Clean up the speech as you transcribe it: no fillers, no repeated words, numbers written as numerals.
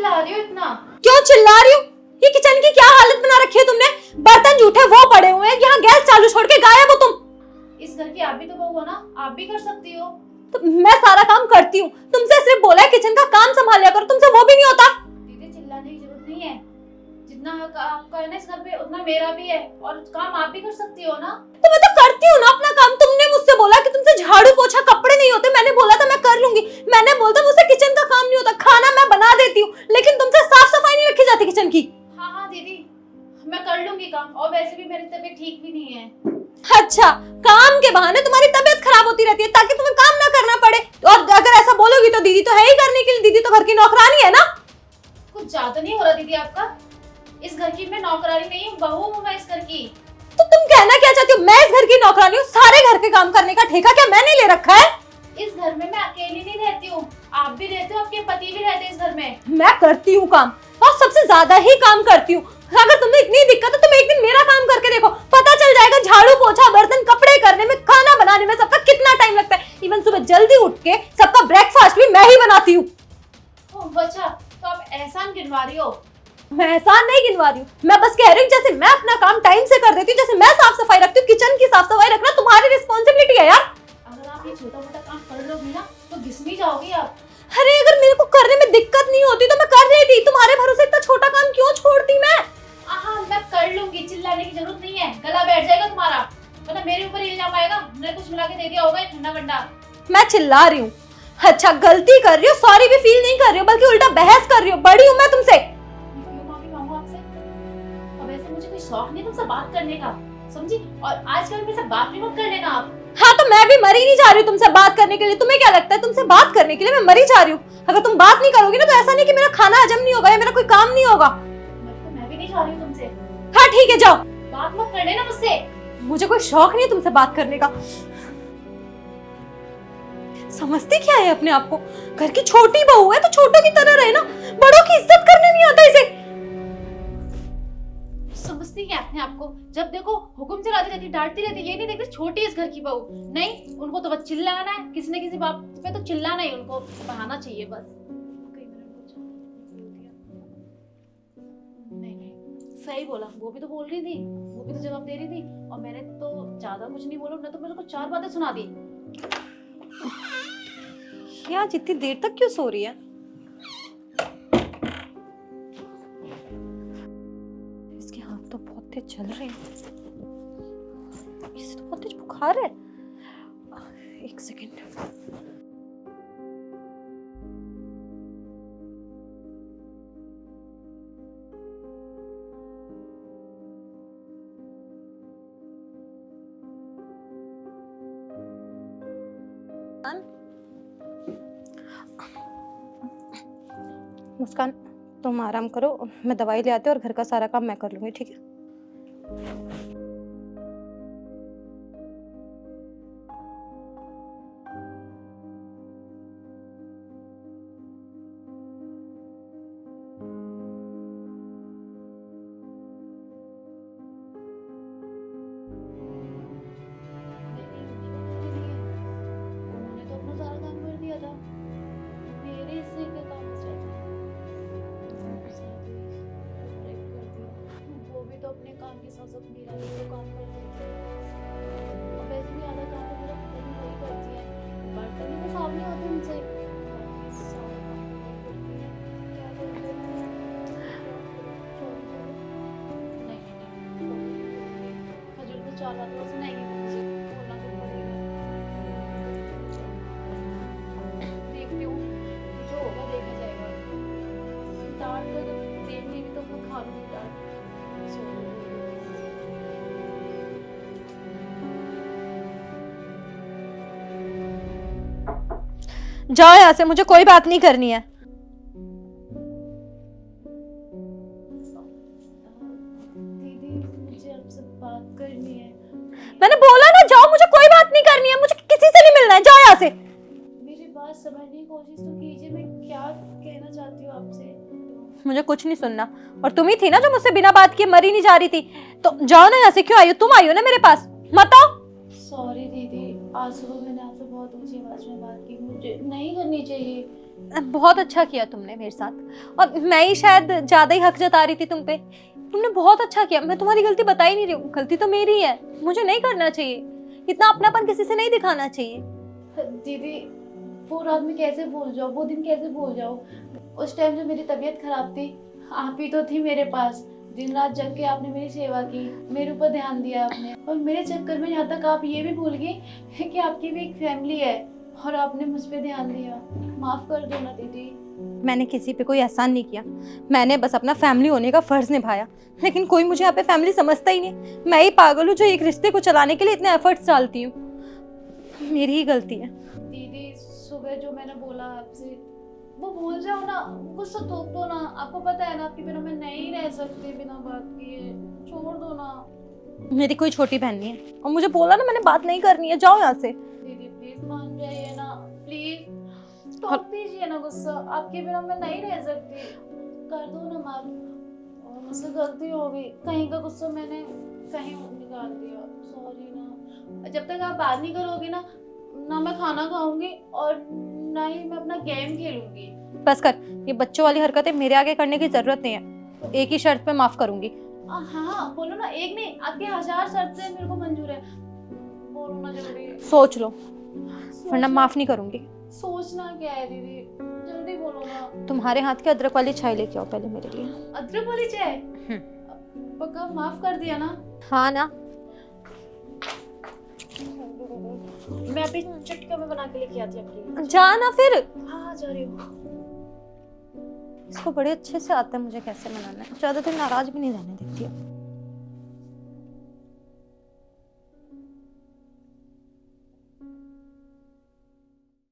चिल्ला रही हो इतना? क्यों चिल्ला रही हूँ? ये किचन की क्या हालत बना रखी है तुमने? बर्तन जूठे वो पड़े हुए हैं, यहाँ गैस चालू छोड़ के गायब हो तुम। इस घर की आप भी तो बहू हो ना, आप भी कर सकती हो। तो मैं सारा काम करती हूँ, तुमसे सिर्फ बोला है किचन का काम संभाल लिया करो, तुमसे वो भी नहीं होता। दीदी चिल्लाने की जरूरत नहीं है, जितना हक आपका है ना इस घर पे उतना मेरा भी है, और काम आप भी कर सकती हो ना। तो मैं तो करती हूँ ना अपना काम। तुमने मुझसे बोला कि तुमसे झाड़ू पोछा कपड़े नहीं होते, मैंने बोला था मैं कर लूंगी। मैंने बोला मुझसे किचन का काम नहीं होता, खाना मैं बना देती हूँ, लेकिन तुमसे साफ सफाई नहीं रखी जाती किचन की। हाँ दीदी, मैं कर लूंगी काम, और वैसे भी मेरी तबीयत ठीक भी नहीं है। अच्छा, काम के बहाने तुम्हारी तबीयत खराब होती रहती है ताकि तुम्हें काम ना करना पड़े। और अगर ऐसा बोलोगी तो दीदी तो है ही करने के लिए, दीदी तो घर की नौकरानी है ना। कुछ ज्यादा नहीं हो रहा दीदी आपका? इस घर की मैं नौकरानी नहीं हूँ, बहू हूँ मैं इस घर की। तो तुम कहना क्या चाहती हो? मैं इस घर की नौकरानी हूँ, सारे घर के काम करने का ठेका क्या मैंने ले रखा है? इस घर में मैं अकेली नहीं रहती हूँ, आप भी रहते हो, आपके पति भी रहते हैं इस घर में। मैं करती हूँ काम, और सबसे ज्यादा ही काम करती हूँ। अगर तुम्हें इतनी दिक्कत है तो एक दिन मेरा काम करके देखो, पता चल जाएगा झाड़ू पोछा बर्तन कपड़े करने में, खाना बनाने में सबका कितना टाइम लगता है। इवन सुबह जल्दी उठ के सबका ब्रेकफास्ट भी मैं ही बनाती हूँ। अच्छा, तो आप एहसान गिनवा रही हो? मैं एहसान नहीं गिनवा रही हूँ, मैं बस कह रही हूँ जैसे मैं अपना काम टाइम से कर देती हूँ, जैसे मैं साफ सफाई रखती हूँ, किचन की साफ सफाई रखना तुम्हारी रिस्पॉन्सिबिलिटी है यार। अगर आप ये छोटा मोटा काम कर लोगी ना तो घिसनी जाओगी आप। अरे अगर मेरे को करने में दिक्कत नहीं होती तो मैं कर रही थी, तुम्हारे भरोसे इतना छोटा काम क्यों छोड़ती मैं? हाँ मैं कर लूंगी, चिल्लाने की जरूरत नहीं है, गला बैठ जाएगा तुम्हारा, मतलब मेरे ऊपर इल्जाम आएगा मैंने कुछ मिला के दे दिया होगा ये ठंडा वंडा। मैं चिल्ला रही हूँ? अच्छा, गलती कर रही हूँ, सॉरी भी फील नहीं कर रही हूँ, बल्कि उल्टा बहस कर रही हूँ। बड़ी हूँ मैं तुमसे। क्यों माफी मांगू आपसे? और वैसे मुझे कोई शौक नहीं तुमसे बात करने का, समझी? और आजकल मेरे से बात भी मत कर लेना आप। हाँ तो मैं भी मरी नहीं जा रही हूँ तुमसे बात करने के लिए। तुम्हें क्या लगता है तुमसे बात करने के लिए मैं मरी जा रही हूँ? अगर तुम बात नहीं करोगी ना तो ऐसा नहीं कि मेरा खाना हजम नहीं होगा या मेरा कोई काम नहीं होगा। मैं भी नहीं जा रही हूँ तुमसे। हाँ ठीक है, जाओ, बात मत कर लेना मुझसे। मुझे कोई शौक नहीं है तुमसे बात करने का। समझती क्या है अपने आप को? घर की छोटी बहू है तो छोटों की तरह रहे ना, बड़ों की इज्जत करना नहीं आता इसे। समझती है अपने आप को, जब देखो हुक्म चलाती रहती, डांटती रहती, ये नहीं देखती छोटी इस घर की बहू नहीं, उनको तो बस चिल्लाना है, किसी न किसी बात पे तो चिल्लाना ही, उनको बहाना चाहिए बस। नहीं सही बोला, वो भी तो बोल रही थी, वो भी तो जवाब दे रही थी, और मैंने तो ज्यादा कुछ नहीं बोला, मैं तो मेरे को 4 बातें सुना दी। यार जितनी देर तक क्यों सो रही है? इसके हाथ तो बहुत तेज चल रहे हैं, इसे तो बहुत तेज बुखार है। एक सेकेंड। मुस्कान, तुम आराम करो, मैं दवाई ले आती हूँ और घर का सारा काम मैं कर लूंगी, ठीक है? उन्होंने तो अपना सारा काम कर दिया था, मेरे हिस्से का काम बचा था, वो भी तो अपने काम के साथ साथ मेरा भी तो काम कर रही थी, और वैसे भी आधा काम तो मेरा पता नहीं वही करती है, बर्तन भी तो साफ नहीं होते उनसे, सारा काम वही करती है, क्या करूं मैं? नहीं खजूर को 4 बातें सुनाएगी मुझे, बोलना तो पड़ेगा। देखती हूँ जो होगा देखा जाएगा, डांट तो देनी भी तो मैं खा लूंगी डांट। जाओ यहाँ से, मुझे कोई बात नहीं करनी है। दीदी मुझे आपसे बात करनी है। मैंने बोला ना जाओ, मुझे कोई बात नहीं करनी है, मुझे किसी से नहीं मिलना है, जाओ यहाँ से। मेरी बात समझने की कोशिश तो कीजिए, मैं क्या कहना चाहती हूँ आपसे। मुझे कुछ नहीं सुनना, और तुम ही थी ना जो मुझसे बिना बात किए मरी नहीं जा रही थी, तो जाओ ना यहाँ से। क्यों आई हो? तुम आई हो ना मेरे पास, मत आओ। सॉरी दीदी, आज सुबह मैंने आपसे बहुत ऊंची आवाज में बात की, मुझे नहीं करनी चाहिए, बहुत अच्छा किया तुमने मेरे साथ, और मैं ही शायद ज्यादा ही हक जता रही थी तुम पे। तुमने बहुत अच्छा किया, मैं तुम्हारी गलती बता ही नहीं रही हूँ, गलती तो मेरी है। मुझे नहीं करना चाहिए, इतना अपनापन किसी से नहीं दिखाना चाहिए। दीदी वो रात में कैसे भूल जाओ, वो दिन कैसे भूल जाओ। उस टाइम जो मेरी तबीयत खराब थी, आप ही तो थी मेरे पास। दिन रात जग के आपने मेरी सेवा की, मेरे ऊपर ध्यान दिया आपने, और मेरे चक्कर में यहाँ तक आप ये भी भूल गई कि आपकी भी एक फैमिली है और आपने मुझ पे ध्यान दिया। माफ कर दो ना दीदी। मैंने किसी पे कोई एहसान नहीं किया, मैंने बस अपना फैमिली होने का फर्ज निभाया। लेकिन कोई मुझे यहाँ पे फैमिली समझता ही नहीं। मैं ही पागल हूँ जो एक रिश्ते को चलाने के लिए इतने एफर्ट्स डालती हूँ। मेरी ही गलती है। दीदी सुबह जो मैंने बोला आपसे वो भूल जाओ ना, गुस्सा थोप दो ना। आपको पता है ना आपके बिना मैं नहीं रह सकती, बिना बात किए। छोड़ दो ना। मेरी कोई छोटी बहन नहीं है, और मुझे बोला ना मैंने बात नहीं करनी है, जाओ यहाँ से। दीदी प्लीज मान जाइए ना, प्लीज थोप दीजिए ना गुस्सा। आपके बिना मैं नहीं रह सकती, कर दो ना माफ। और मुझसे गलती हो गई, कहीं का गुस्सा मैंने कहीं निकाल दिया, सॉरी ना। जब तक आप बात नहीं करोगे ना, ना मैं खाना खाऊंगी और ना ही मैं अपना गेम खेलूंगी। बस कर, ये बच्चों वाली हरकतें मेरे आगे करने की जरूरत नहीं है। एक ही शर्त पे माफ करूंगी। हाँ बोलो ना, एक नहीं आपके 1000 शर्तें मेरे को मंजूर है। बोलो ना जल्दी। सोच लो, वरना माफ नहीं करूंगी। सोचना क्या है दीदी, जल्दी बोलो ना। तुम्हारे हाथ की अदरक वाली चाय लेके आओ पहले मेरे लिए। अदरक वाली चाय? पक्का माफ कर दिया ना? हाँ ना। मैं अभी चटका में बना के लेके आती हूँ आपके लिए। जा ना फिर। हाँ जा रही हूँ। इसको बड़े अच्छे से आता है मुझे कैसे मनाना है, ज्यादा दिन नाराज भी नहीं रहने देती है।